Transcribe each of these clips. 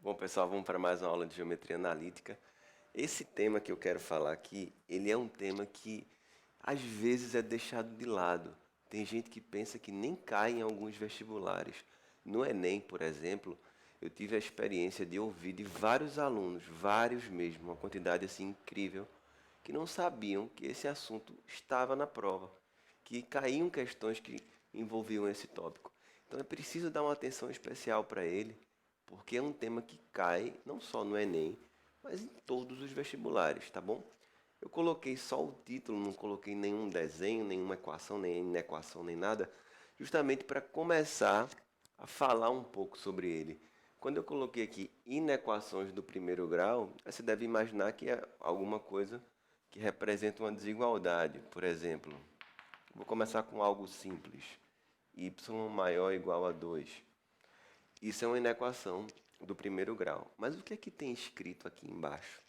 Bom, pessoal, vamos para mais uma aula de geometria analítica. Esse tema que eu quero falar aqui, ele é um tema que às vezes é deixado de lado. Tem gente que pensa que nem cai em alguns vestibulares. No Enem, por exemplo, eu tive a experiência de ouvir de vários alunos, vários mesmo, uma quantidade assim incrível, que não sabiam que esse assunto estava na prova, que caíam questões que envolviam esse tópico. Então é preciso dar uma atenção especial para ele, porque é um tema que cai não só no Enem, mas em todos os vestibulares, tá bom? Eu coloquei só o título, não coloquei nenhum desenho, nenhuma equação, nem inequação, nem nada, justamente para começar a falar um pouco sobre ele. Quando eu coloquei aqui inequações do primeiro grau, você deve imaginar que é alguma coisa que representa uma desigualdade. Por exemplo, vou começar com algo simples. Y maior ou igual a 2. Isso é uma inequação do primeiro grau. Mas o que é que tem escrito aqui embaixo?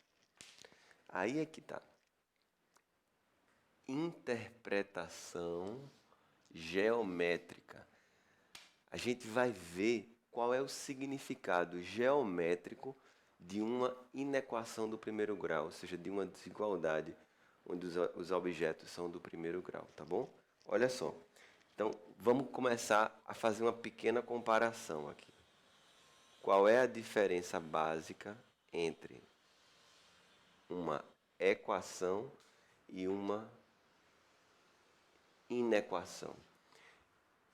Aí é que está. Interpretação geométrica. A gente vai ver qual é o significado geométrico de uma inequação do primeiro grau, ou seja, de uma desigualdade onde os objetos são do primeiro grau, tá bom? Olha só. Então, vamos começar a fazer uma pequena comparação aqui. Qual é a diferença básica entre uma equação e uma inequação?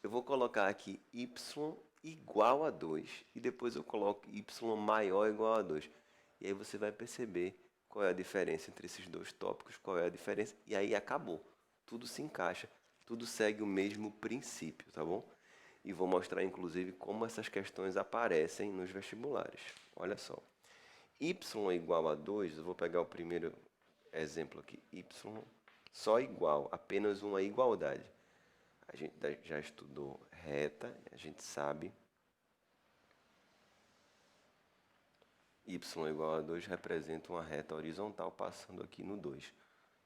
Eu vou colocar aqui y igual a 2 e depois eu coloco y maior ou igual a 2. E aí você vai perceber qual é a diferença entre esses dois tópicos, qual é a diferença, e aí acabou. Tudo se encaixa, tudo segue o mesmo princípio, tá bom? E vou mostrar inclusive como essas questões aparecem nos vestibulares. Olha só. Y igual a 2, eu vou pegar o primeiro exemplo aqui. Y só igual, apenas uma igualdade. A gente já estudou reta, a gente sabe. Y igual a 2 representa uma reta horizontal passando aqui no 2,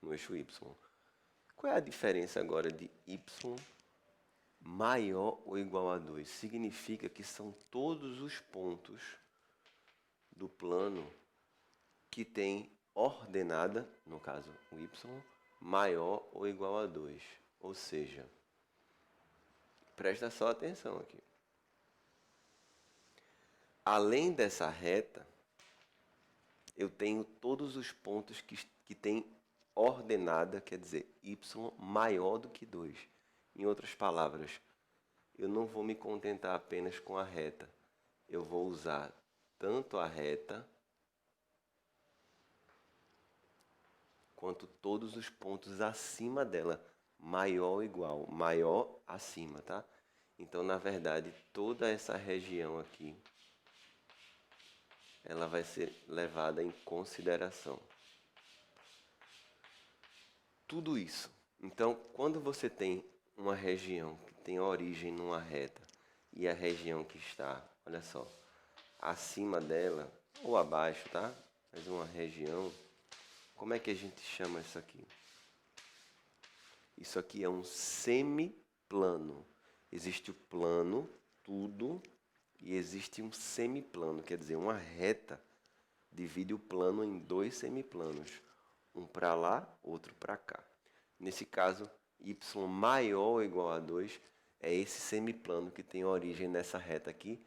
no eixo Y. Qual é a diferença agora de Y maior ou igual a 2? Significa que são todos os pontos do plano que tem ordenada, no caso o Y, maior ou igual a 2. Ou seja, presta só atenção aqui. Além dessa reta, eu tenho todos os pontos que têm ordenada, quer dizer, y maior do que 2. Em outras palavras, eu não vou me contentar apenas com a reta. Eu vou usar tanto a reta quanto todos os pontos acima dela, maior ou igual, maior acima, tá? Então, na verdade, toda essa região aqui, ela vai ser levada em consideração. Tudo isso. Então, quando você tem uma região que tem origem numa reta e a região que está, olha só, acima dela ou abaixo, tá? Mas uma região, como é que a gente chama isso aqui? Isso aqui é um semiplano. Existe o plano, tudo, e existe um semiplano, quer dizer, uma reta divide o plano em dois semiplanos, um para lá, outro para cá. Nesse caso, y maior ou igual a 2 é esse semiplano que tem origem nessa reta aqui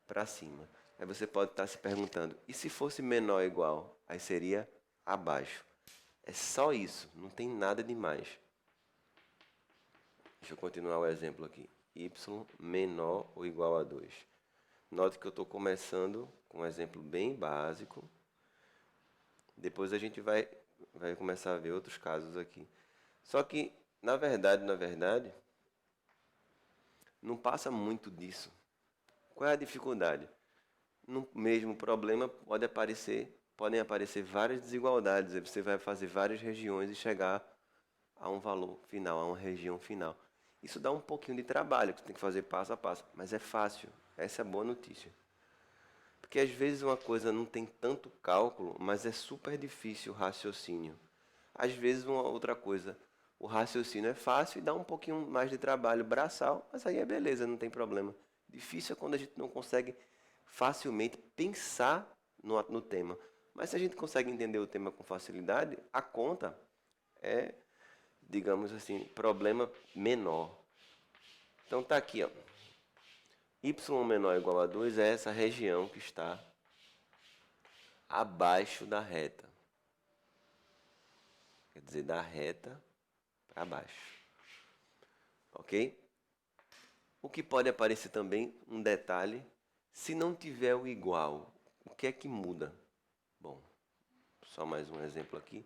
para cima. Aí você pode estar se perguntando, e se fosse menor ou igual? Aí seria abaixo. É só isso, não tem nada demais. Deixa eu continuar o exemplo aqui. Y menor ou igual a 2. Note que eu estou começando com um exemplo bem básico. Depois a gente vai começar a ver outros casos aqui. Só que, na verdade, não passa muito disso. Qual é a dificuldade? No mesmo problema podem aparecer várias desigualdades. Aí você vai fazer várias regiões e chegar a um valor final, a uma região final. Isso dá um pouquinho de trabalho, que você tem que fazer passo a passo, mas é fácil. Essa é a boa notícia. Porque às vezes uma coisa não tem tanto cálculo, mas é super difícil o raciocínio. Às vezes uma outra coisa, o raciocínio é fácil e dá um pouquinho mais de trabalho braçal, mas aí é beleza, não tem problema. Difícil é quando a gente não consegue facilmente pensar no tema. Mas se a gente consegue entender o tema com facilidade, a conta é, digamos assim, problema menor. Então tá aqui, ó. Y menor ou igual a 2 é essa região que está abaixo da reta. Quer dizer, da reta para baixo. Ok? O que pode aparecer também, um detalhe, se não tiver o igual, o que é que muda? Bom, só mais um exemplo aqui,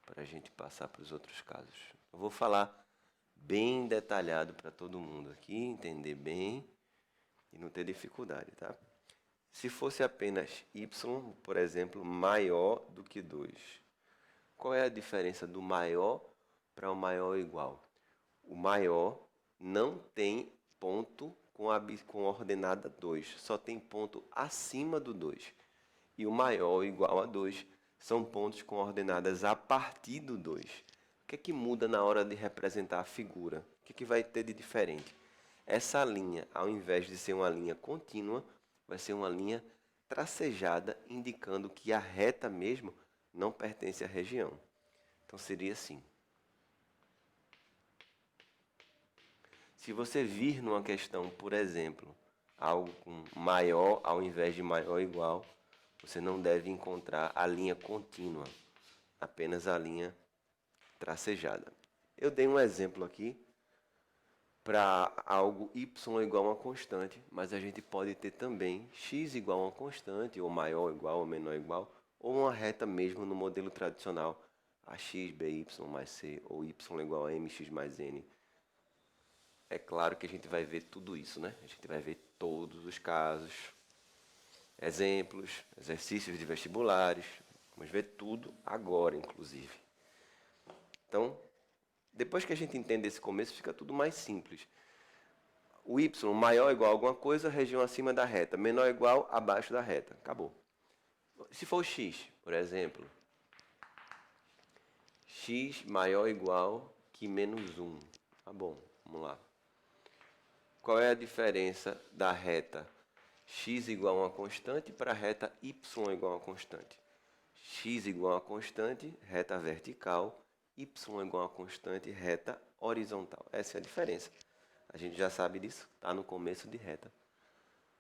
para a gente passar para os outros casos. Eu vou falar bem detalhado para todo mundo aqui, entender bem e não ter dificuldade, tá? Se fosse apenas y, por exemplo, maior do que 2, qual é a diferença do maior para o maior ou igual? O maior não tem ponto com ordenada 2, só tem ponto acima do 2. E o maior ou igual a 2 são pontos com ordenadas a partir do 2. O que é que muda na hora de representar a figura? O que é que vai ter de diferente? Essa linha, ao invés de ser uma linha contínua, vai ser uma linha tracejada, indicando que a reta mesmo não pertence à região. Então seria assim. Se você vir numa questão, por exemplo, algo com maior ao invés de maior ou igual, você não deve encontrar a linha contínua, apenas a linha tracejada. Eu dei um exemplo aqui para algo y igual a uma constante, mas a gente pode ter também x igual a uma constante, ou maior ou igual, ou menor ou igual, ou uma reta mesmo no modelo tradicional, ax, by mais c, ou y igual a mx mais n. É claro que a gente vai ver tudo isso, né? A gente vai ver todos os casos, exemplos, exercícios de vestibulares. Vamos ver tudo agora, inclusive. Então, depois que a gente entende esse começo, fica tudo mais simples. O y maior ou igual a alguma coisa, região acima da reta. Menor ou igual, abaixo da reta. Acabou. Se for o x, por exemplo, x maior ou igual que menos 1. Tá bom, vamos lá. Qual é a diferença da reta x igual a uma constante para a reta y igual a uma constante? X igual a uma constante, reta vertical, y igual a uma constante, reta horizontal. Essa é a diferença. A gente já sabe disso, está no começo de reta,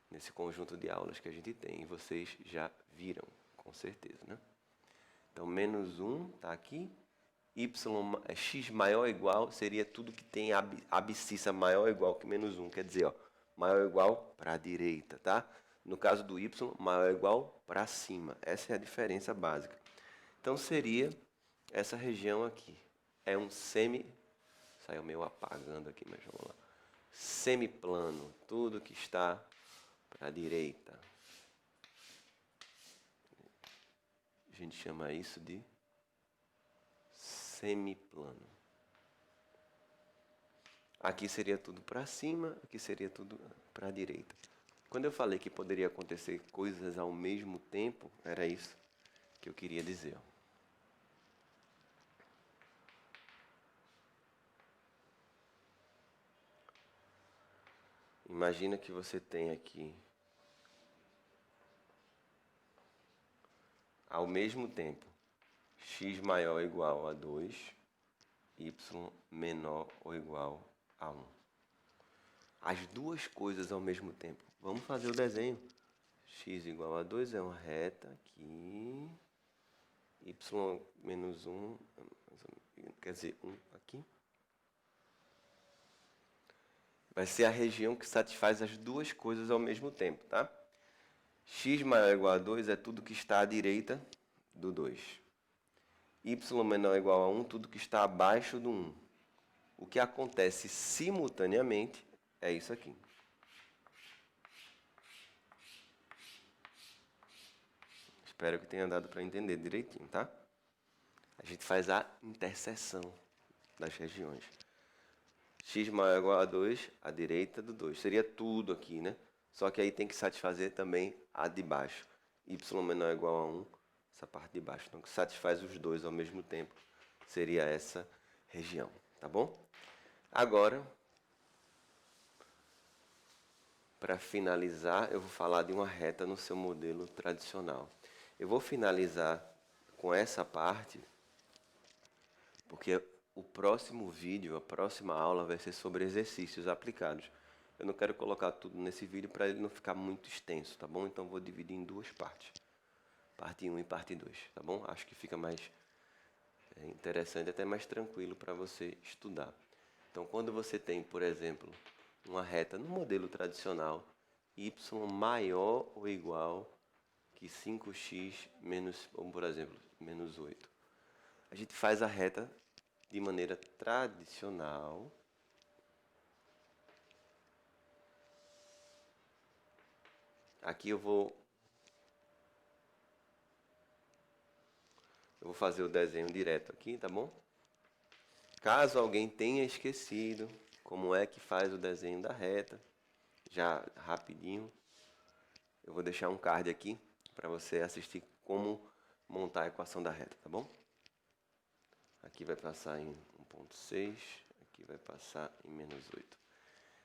nesse conjunto de aulas que a gente tem. E vocês já viram, com certeza, né? Então, menos 1 está aqui. X maior ou igual seria tudo que tem abscissa maior ou igual que menos 1. Quer dizer, ó, maior ou igual para a direita, tá? No caso do y, maior ou igual para cima. Essa é a diferença básica. Então, seria essa região aqui. É um Saiu meio apagando aqui, mas vamos lá. Semiplano, tudo que está para a direita. A gente chama isso de semiplano. Aqui seria tudo para cima, aqui seria tudo para a direita. Quando eu falei que poderia acontecer coisas ao mesmo tempo, era isso que eu queria dizer. Imagina que você tem aqui, ao mesmo tempo, x maior ou igual a 2, y menor ou igual a 1. As duas coisas ao mesmo tempo. Vamos fazer o desenho. X igual a 2 é uma reta aqui. Y menos 1, quer dizer, 1 aqui. Vai ser a região que satisfaz as duas coisas ao mesmo tempo, tá? X maior ou igual a 2 é tudo que está à direita do 2. Y menor ou igual a 1, tudo que está abaixo do 1. O que acontece simultaneamente é isso aqui. Espero que tenha dado para entender direitinho, tá? A gente faz a interseção das regiões. X maior ou igual a 2, à direita do 2. Seria tudo aqui, né? Só que aí tem que satisfazer também a de baixo. Y menor ou igual a 1, essa parte de baixo. Então, que satisfaz os dois ao mesmo tempo seria essa região, tá bom? Agora, para finalizar, eu vou falar de uma reta no seu modelo tradicional. Eu vou finalizar com essa parte, porque o próximo vídeo, a próxima aula vai ser sobre exercícios aplicados. Eu não quero colocar tudo nesse vídeo para ele não ficar muito extenso, tá bom? Então vou dividir em duas partes. Parte 1 e parte 2, tá bom? Acho que fica mais interessante, até mais tranquilo para você estudar. Então, quando você tem, por exemplo, uma reta no modelo tradicional, y maior ou igual que 5x menos, ou por exemplo, menos 8. A gente faz a reta de maneira tradicional. Aqui eu vou fazer o desenho direto aqui, tá bom? Caso alguém tenha esquecido como é que faz o desenho da reta, já rapidinho, eu vou deixar um card aqui para você assistir como montar a equação da reta, tá bom? Aqui vai passar em 1,6, aqui vai passar em menos 8.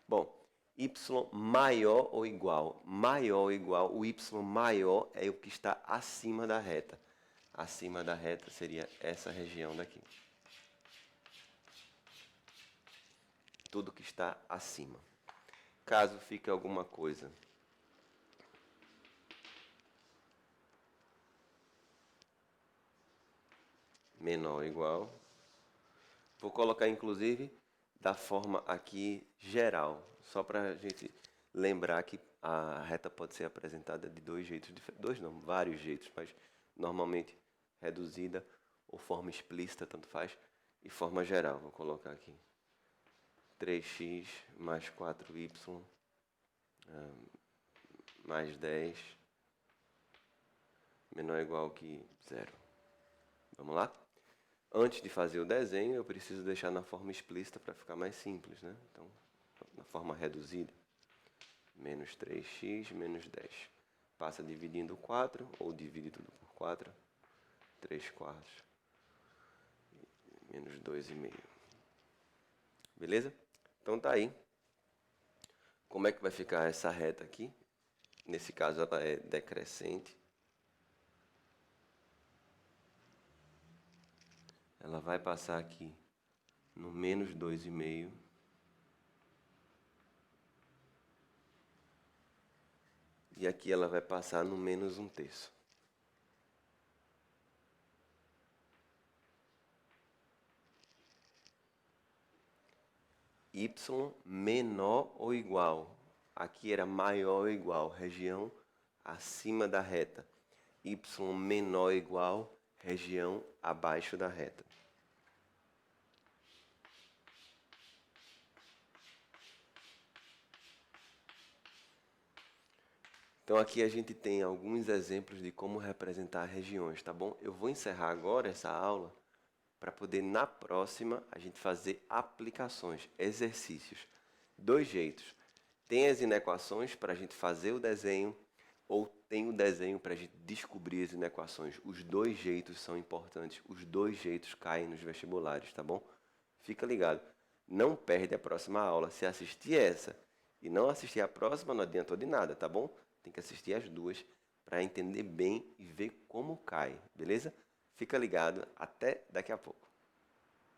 Bom, y maior ou igual, o y maior é o que está acima da reta. Acima da reta seria essa região daqui. Tudo que está acima. Caso fique alguma coisa menor ou igual, vou colocar inclusive da forma aqui geral, só para a gente lembrar que a reta pode ser apresentada de dois jeitos diferentes, dois não, vários jeitos, mas normalmente reduzida ou forma explícita, tanto faz, e forma geral. Vou colocar aqui 3x mais 4y mais 10 menor ou igual que 0. Vamos lá? Antes de fazer o desenho, eu preciso deixar na forma explícita para ficar mais simples, né? Então, na forma reduzida, menos 3x menos 10. Passa dividindo 4, ou divide tudo por 4, 3 quartos, menos 2,5. Beleza? Então tá aí. Como é que vai ficar essa reta aqui? Nesse caso ela é decrescente. Ela vai passar aqui no menos 2,5. E aqui ela vai passar no menos 1/3. Y menor ou igual. Aqui era maior ou igual, região acima da reta. Y menor ou igual, região abaixo da reta. Então aqui a gente tem alguns exemplos de como representar regiões, tá bom? Eu vou encerrar agora essa aula para poder na próxima a gente fazer aplicações, exercícios. Dois jeitos. Tem as inequações para a gente fazer o desenho ou tem o desenho para a gente descobrir as inequações. Os dois jeitos são importantes, os dois jeitos caem nos vestibulares, tá bom? Fica ligado. Não perde a próxima aula. Se assistir essa e não assistir a próxima, não adiantou de nada, tá bom? Tem que assistir as duas para entender bem e ver como cai, beleza? Fica ligado, até daqui a pouco.